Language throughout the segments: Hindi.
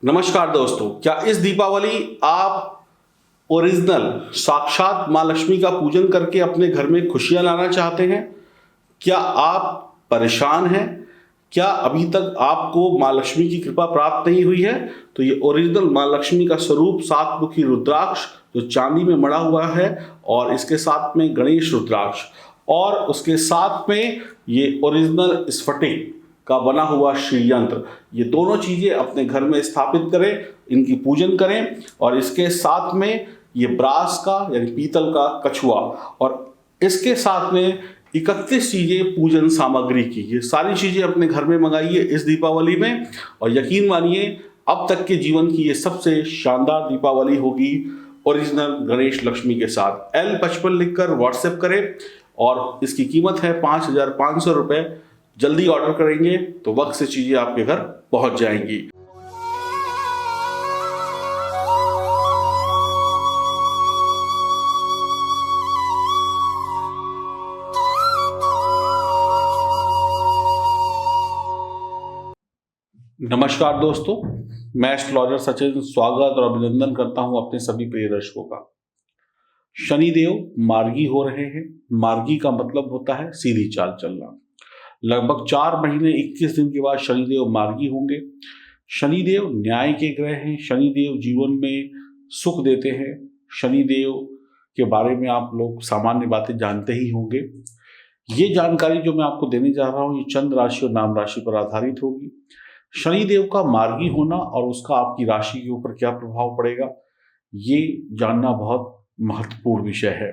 नमस्कार दोस्तों, क्या इस दीपावली आप ओरिजिनल साक्षात माँ लक्ष्मी का पूजन करके अपने घर में खुशियां लाना चाहते हैं? क्या आप परेशान हैं? क्या अभी तक आपको माँ लक्ष्मी की कृपा प्राप्त नहीं हुई है? तो ये ओरिजिनल माँ लक्ष्मी का स्वरूप सात मुखी रुद्राक्ष जो चांदी में मड़ा हुआ है और इसके साथ में गणेश रुद्राक्ष और उसके साथ में ये ओरिजिनल स्फटिक का बना हुआ श्री यंत्र, ये दोनों चीजें अपने घर में स्थापित करें, इनकी पूजन करें। और इसके साथ में ये ब्रास का यानी पीतल का कछुआ और इसके साथ में 31 चीजें पूजन सामग्री की, ये सारी चीजें अपने घर में मंगाइए इस दीपावली में। और यकीन मानिए अब तक के जीवन की ये सबसे शानदार दीपावली होगी ओरिजिनल गणेश लक्ष्मी के साथ। L55 लिखकर व्हाट्सएप करें और इसकी कीमत है 5,500 रुपये। जल्दी ऑर्डर करेंगे तो वक्त से चीजें आपके घर पहुंच जाएंगी। नमस्कार दोस्तों, मैं एस्ट्रोलॉजर सचिन स्वागत और अभिनंदन करता हूं अपने सभी प्रिय दर्शकों का। शनिदेव मार्गी हो रहे हैं। मार्गी का मतलब होता है सीधी चाल चलना। लगभग 4 महीने 21 दिन के बाद शनिदेव मार्गी होंगे। शनिदेव न्याय के ग्रह हैं। शनिदेव जीवन में सुख देते हैं। शनिदेव के बारे में आप लोग सामान्य बातें जानते ही होंगे। ये जानकारी जो मैं आपको देने जा रहा हूँ ये चंद्र राशि और नाम राशि पर आधारित होगी। शनिदेव का मार्गी होना और उसका आपकी राशि के ऊपर क्या प्रभाव पड़ेगा, ये जानना बहुत महत्वपूर्ण विषय है।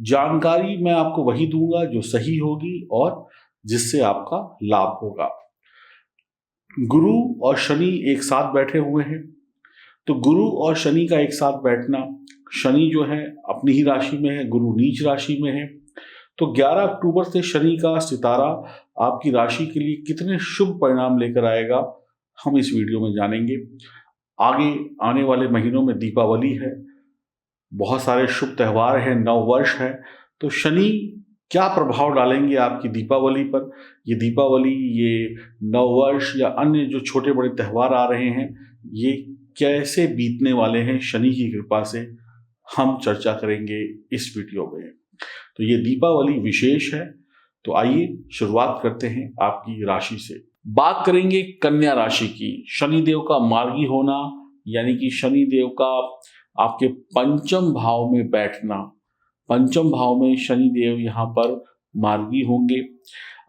जानकारी मैं आपको वही दूंगा जो सही होगी और जिससे आपका लाभ होगा। गुरु और शनि एक साथ बैठे हुए हैं, तो गुरु और शनि का एक साथ बैठना, शनि जो है अपनी ही राशि में है, गुरु नीच राशि में है। तो 11 अक्टूबर से शनि का सितारा आपकी राशि के लिए कितने शुभ परिणाम लेकर आएगा हम इस वीडियो में जानेंगे। आगे आने वाले महीनों में दीपावली है, बहुत सारे शुभ त्यौहार हैं, नव वर्ष है, तो शनि क्या प्रभाव डालेंगे आपकी दीपावली पर। ये दीपावली, ये नव वर्ष या अन्य जो छोटे बड़े त्यौहार आ रहे हैं, ये कैसे बीतने वाले हैं शनि की कृपा से, हम चर्चा करेंगे इस वीडियो में। तो ये दीपावली विशेष है। तो आइए शुरुआत करते हैं आपकी राशि से। बात करेंगे कन्या राशि की। शनिदेव का मार्गी होना यानी कि शनिदेव का आपके पंचम भाव में बैठना। पंचम भाव में शनिदेव यहाँ पर मार्गी होंगे।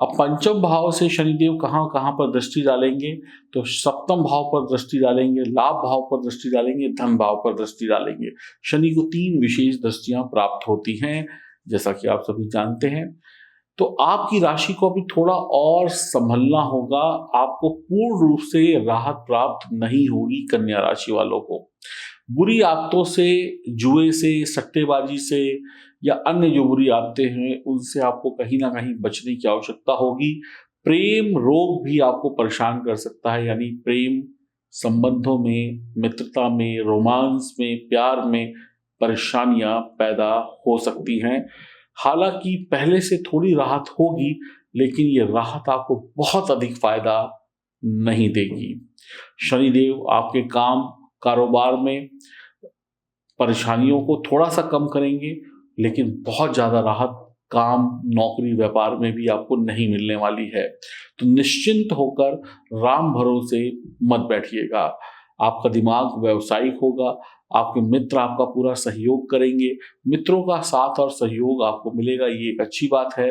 अब पंचम भाव से शनिदेव कहाँ कहाँ पर दृष्टि डालेंगे, तो सप्तम भाव पर दृष्टि डालेंगे, लाभ भाव पर दृष्टि डालेंगे, धन भाव पर दृष्टि डालेंगे। शनि को 3 विशेष दृष्टियां प्राप्त होती हैं, जैसा कि आप सभी जानते हैं। तो आपकी राशि को अभी थोड़ा और संभलना होगा। आपको पूर्ण रूप से राहत प्राप्त नहीं होगी कन्या राशि वालों को। बुरी आदतों से, जुए से, सट्टेबाजी से या अन्य जो बुरी आदतें हैं उनसे आपको कहीं ना कहीं बचने की आवश्यकता होगी। प्रेम रोग भी आपको परेशान कर सकता है, यानी प्रेम संबंधों में, मित्रता में, रोमांस में, प्यार में परेशानियां पैदा हो सकती हैं। हालांकि पहले से थोड़ी राहत होगी, लेकिन ये राहत आपको बहुत अधिक फायदा नहीं देगी। शनिदेव आपके काम कारोबार में परेशानियों को थोड़ा सा कम करेंगे, लेकिन बहुत ज्यादा राहत काम, नौकरी, व्यापार में भी आपको नहीं मिलने वाली है। तो निश्चिंत होकर राम भरोसे मत बैठिएगा। आपका दिमाग व्यावसायिक होगा। आपके मित्र आपका पूरा सहयोग करेंगे। मित्रों का साथ और सहयोग आपको मिलेगा, ये एक अच्छी बात है।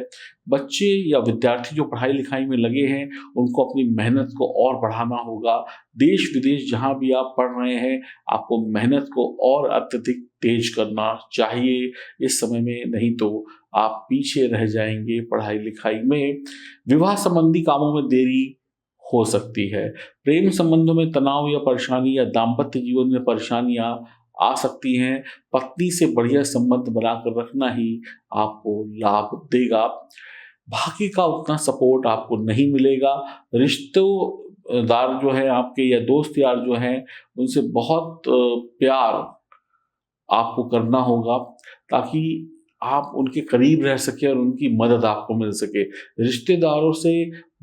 बच्चे या विद्यार्थी जो पढ़ाई लिखाई में लगे हैं उनको अपनी मेहनत को और बढ़ाना होगा। देश विदेश जहां भी आप पढ़ रहे हैं आपको मेहनत को और अत्यधिक तेज करना चाहिए इस समय में, नहीं तो आप पीछे रह जाएंगे पढ़ाई लिखाई में। विवाह संबंधी कामों में देरी हो सकती है। प्रेम संबंधों में तनाव या परेशानी या दाम्पत्य जीवन में परेशानियां आ सकती हैं। पत्नी से बढ़िया संबंध बनाकर रखना ही आपको लाभ देगा। बाकी का उतना सपोर्ट आपको नहीं मिलेगा। रिश्तेदार जो है आपके या दोस्त यार जो हैं उनसे बहुत प्यार आपको करना होगा, ताकि आप उनके करीब रह सके और उनकी मदद आपको मिल सके। रिश्तेदारों से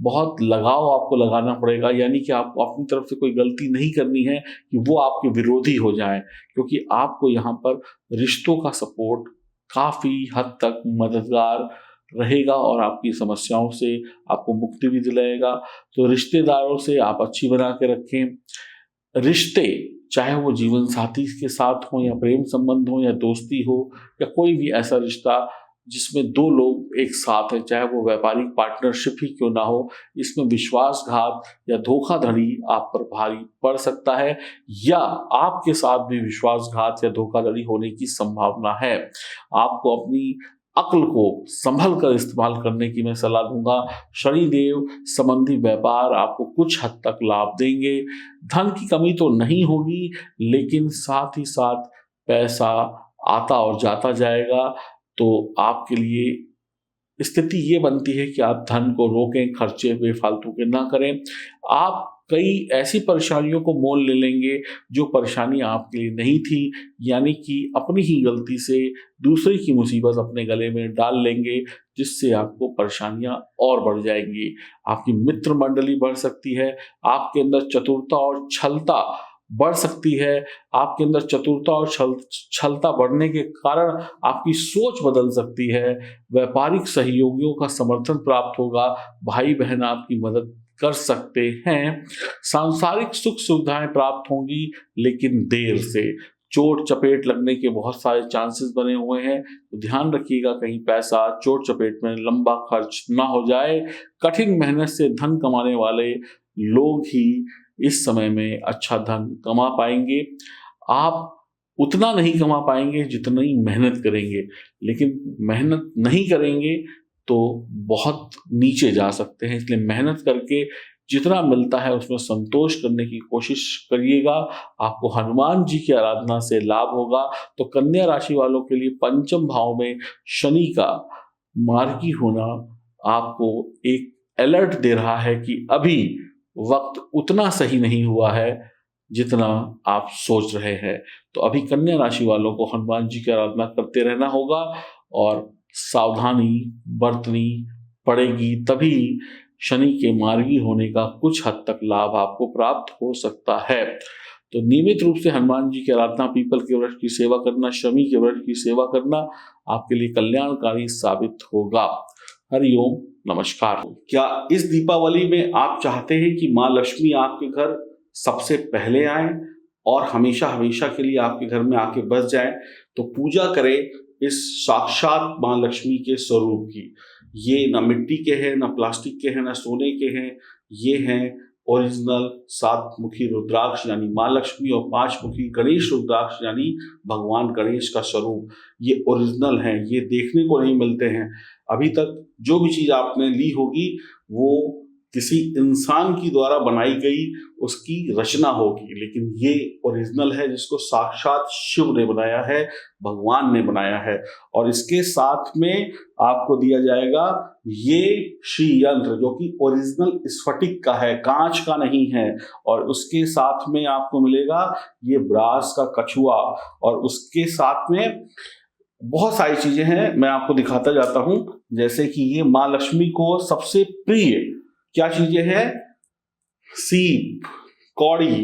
बहुत लगाव आपको लगाना पड़ेगा, यानी कि आपको अपनी तरफ से कोई गलती नहीं करनी है कि वो आपके विरोधी हो जाएं, क्योंकि आपको यहाँ पर रिश्तों का सपोर्ट काफ़ी हद तक मददगार रहेगा और आपकी समस्याओं से आपको मुक्ति भी दिलाएगा। तो रिश्तेदारों से आप अच्छी बना के रखें। रिश्ते चाहे वो जीवन साथी के साथ हो या प्रेम संबंध हो या दोस्ती हो या कोई भी ऐसा रिश्ता जिसमें दो लोग एक साथ हैं, चाहे वो व्यापारिक पार्टनरशिप ही क्यों ना हो, इसमें विश्वासघात या धोखाधड़ी आप पर भारी पड़ सकता है या आपके साथ भी विश्वासघात या धोखाधड़ी होने की संभावना है। आपको अपनी अक्ल को संभल कर इस्तेमाल करने की मैं सलाह दूंगा। शनिदेव संबंधी व्यापार आपको कुछ हद तक लाभ देंगे। धन की कमी तो नहीं होगी, लेकिन साथ ही साथ पैसा आता और जाता जाएगा। तो आपके लिए स्थिति ये बनती है कि आप धन को रोकें, खर्चे बेफालतू के ना करें। आप कई ऐसी परेशानियों को मोल ले लेंगे जो परेशानी आपके लिए नहीं थी, यानी कि अपनी ही गलती से दूसरे की मुसीबत अपने गले में डाल लेंगे, जिससे आपको परेशानियां और बढ़ जाएंगी। आपकी मित्र मंडली बढ़ सकती है, आपके अंदर चतुरता और छलता बढ़ सकती है। आपके अंदर चतुरता और छलता बढ़ने के कारण आपकी सोच बदल सकती है। व्यापारिक सहयोगियों का समर्थन प्राप्त होगा, भाई बहन आपकी मदद कर सकते हैं। सांसारिक सुख सुविधाएं प्राप्त होंगी, लेकिन देर से। चोट चपेट लगने के बहुत सारे चांसेस बने हुए हैं, तो ध्यान रखिएगा कहीं पैसा चोट चपेट में लंबा खर्च ना हो जाए। कठिन मेहनत से धन कमाने वाले लोग ही इस समय में अच्छा धन कमा पाएंगे। आप उतना नहीं कमा पाएंगे जितनी मेहनत करेंगे, लेकिन मेहनत नहीं करेंगे तो बहुत नीचे जा सकते हैं। इसलिए मेहनत करके जितना मिलता है उसमें संतोष करने की कोशिश करिएगा। आपको हनुमान जी की आराधना से लाभ होगा। तो कन्या राशि वालों के लिए पंचम भाव में शनि का मार्गी होना आपको एक अलर्ट दे रहा है कि अभी वक्त उतना सही नहीं हुआ है जितना आप सोच रहे हैं। तो अभी कन्या राशि वालों को हनुमान जी की आराधना करते रहना होगा और सावधानी बरतनी पड़ेगी, तभी शनि के मार्गी होने का कुछ हद तक लाभ आपको प्राप्त हो सकता है। तो नियमित रूप से हनुमान जी की आराधना, पीपल के वृक्ष की सेवा करना, शमी के वृक्ष की सेवा करना आपके लिए कल्याणकारी साबित होगा। हरिओम नमस्कार। क्या इस दीपावली में आप चाहते हैं कि माँ लक्ष्मी आपके घर सबसे पहले आए और हमेशा हमेशा के लिए आपके घर में आके बस जाए? तो पूजा करें इस साक्षात माँ लक्ष्मी के स्वरूप की। ये ना मिट्टी के हैं, ना प्लास्टिक के हैं, ना सोने के हैं। ये हैं ओरिजिनल 7 मुखी रुद्राक्ष यानी माँ लक्ष्मी और 5 मुखी गणेश रुद्राक्ष यानी भगवान गणेश का स्वरूप। ये ओरिजिनल हैं, ये देखने को नहीं मिलते हैं। अभी तक जो भी चीज़ आपने ली होगी वो किसी इंसान की द्वारा बनाई गई उसकी रचना होगी, लेकिन ये ओरिजिनल है जिसको साक्षात शिव ने बनाया है, भगवान ने बनाया है। और इसके साथ में आपको दिया जाएगा ये श्री यंत्र जो कि ओरिजिनल स्फटिक का है, कांच का नहीं है। और उसके साथ में आपको मिलेगा ये ब्रास का कछुआ, और उसके साथ में बहुत सारी चीजें हैं, मैं आपको दिखाता जाता हूं। जैसे कि ये माँ लक्ष्मी को सबसे प्रिय क्या चीजें हैं? सीप, कौड़ी,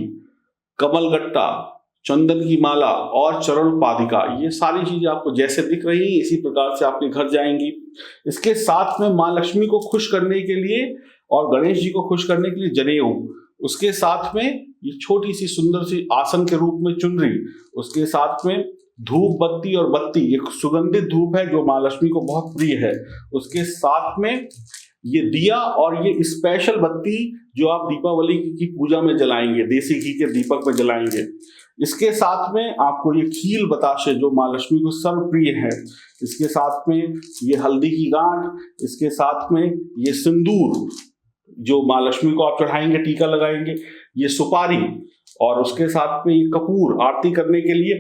कमलगट्टा, चंदन की माला और चरण पादिका। ये सारी चीजें आपको जैसे दिख रही हैं इसी प्रकार से आपके घर जाएंगी। इसके साथ में माँ लक्ष्मी को खुश करने के लिए और गणेश जी को खुश करने के लिए जनेऊ, उसके साथ में ये छोटी सी सुंदर सी आसन के रूप में चुनरी, उसके साथ में धूप बत्ती और बत्ती, ये सुगंधित धूप है जो माँ लक्ष्मी को बहुत प्रिय है। उसके साथ में ये दिया और ये स्पेशल बत्ती जो आप दीपावली की पूजा में जलाएंगे, देसी घी के दीपक में जलाएंगे। इसके साथ में आपको ये खील बताशे जो माँ लक्ष्मी को सर्वप्रिय है। इसके साथ में ये हल्दी की गांठ, इसके साथ में ये सिंदूर जो माँ लक्ष्मी को आप चढ़ाएंगे, टीका लगाएंगे, ये सुपारी, और उसके साथ में ये कपूर आरती करने के लिए,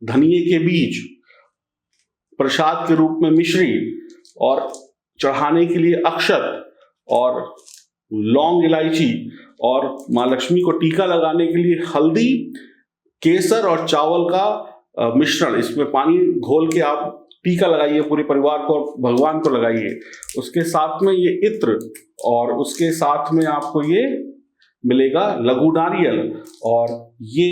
धनिये के बीज, प्रसाद के रूप में मिश्री, और चढ़ाने के लिए अक्षत और लौंग इलायची, और माँ लक्ष्मी को टीका लगाने के लिए हल्दी, केसर और चावल का मिश्रण, इसमें पानी घोल के आप टीका लगाइए पूरे परिवार को और भगवान को लगाइए। उसके साथ में ये इत्र और उसके साथ में आपको ये मिलेगा लघु नारियल और ये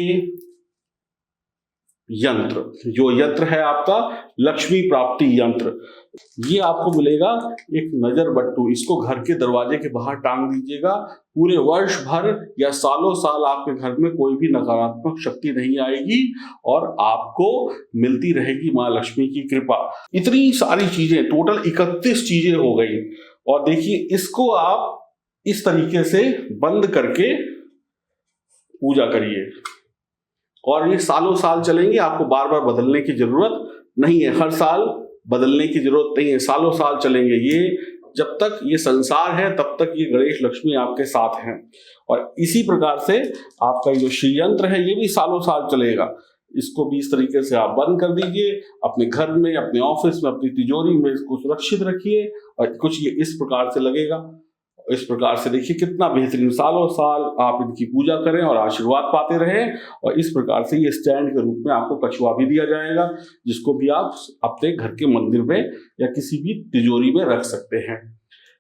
यंत्र, जो यंत्र है आपका लक्ष्मी प्राप्ति यंत्र, ये आपको मिलेगा एक नजर बट्टू। इसको घर के दरवाजे के बाहर टांग दीजिएगा। पूरे वर्ष भर या सालों साल आपके घर में कोई भी नकारात्मक शक्ति नहीं आएगी और आपको मिलती रहेगी माँ लक्ष्मी की कृपा। इतनी सारी चीजें, टोटल 31 चीजें हो गई। और देखिए, इसको आप इस तरीके से बंद करके पूजा करिए और ये सालों साल चलेंगे। आपको बार बार बदलने की जरूरत नहीं है, हर साल बदलने की जरूरत नहीं है, सालों साल चलेंगे ये। जब तक ये संसार है तब तक ये गणेश लक्ष्मी आपके साथ हैं। और इसी प्रकार से आपका जो श्री यंत्र है ये भी सालों साल चलेगा। इसको भी इस तरीके से आप बंद कर दीजिए, अपने घर में, अपने ऑफिस में, अपनी तिजोरी में इसको सुरक्षित रखिए और कुछ ये इस प्रकार से लगेगा। इस प्रकार से देखिए कितना बेहतरीन, सालों साल आप इनकी पूजा करें और आशीर्वाद पाते रहें। और इस प्रकार से ये स्टैंड के रूप में आपको कछुआ भी दिया जाएगा, जिसको भी आप अपने घर के मंदिर में या किसी भी तिजोरी में रख सकते हैं।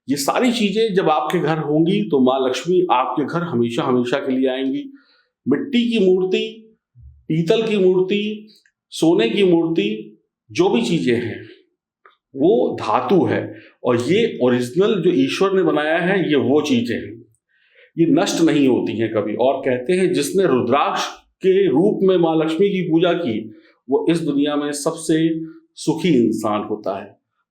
ये सारी चीजें जब आपके घर होंगी तो माँ लक्ष्मी आपके घर हमेशा हमेशा के लिए आएंगी। मिट्टी की मूर्ति, पीतल की मूर्ति, सोने की मूर्ति, जो भी चीजें हैं वो धातु है और ये ओरिजिनल जो ईश्वर ने बनाया है ये वो चीजें हैं, ये नष्ट नहीं होती हैं कभी। और कहते हैं जिसने रुद्राक्ष के रूप में माँ लक्ष्मी की पूजा की वो इस दुनिया में सबसे सुखी इंसान होता है।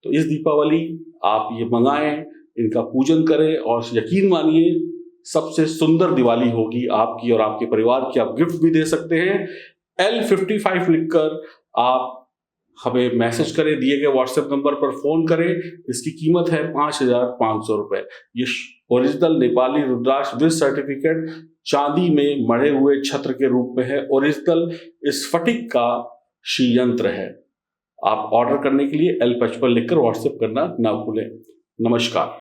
तो इस दीपावली आप ये मंगाएं, इनका पूजन करें और यकीन मानिए सबसे सुंदर दिवाली होगी आपकी और आपके परिवार की। आप गिफ्ट भी दे सकते हैं। L55 लिखकर आप हमें मैसेज करें, दिए गए व्हाट्सएप नंबर पर फोन करें। इसकी कीमत है 5,500 रुपए। ये original Nepali rudraksha with certificate चांदी में मढ़े हुए छत्र के रूप में है। ओरिजिनल स्फटिक का श्री यंत्र है। आप ऑर्डर करने के लिए L55 लिखकर व्हाट्सएप करना ना भूलें। नमस्कार।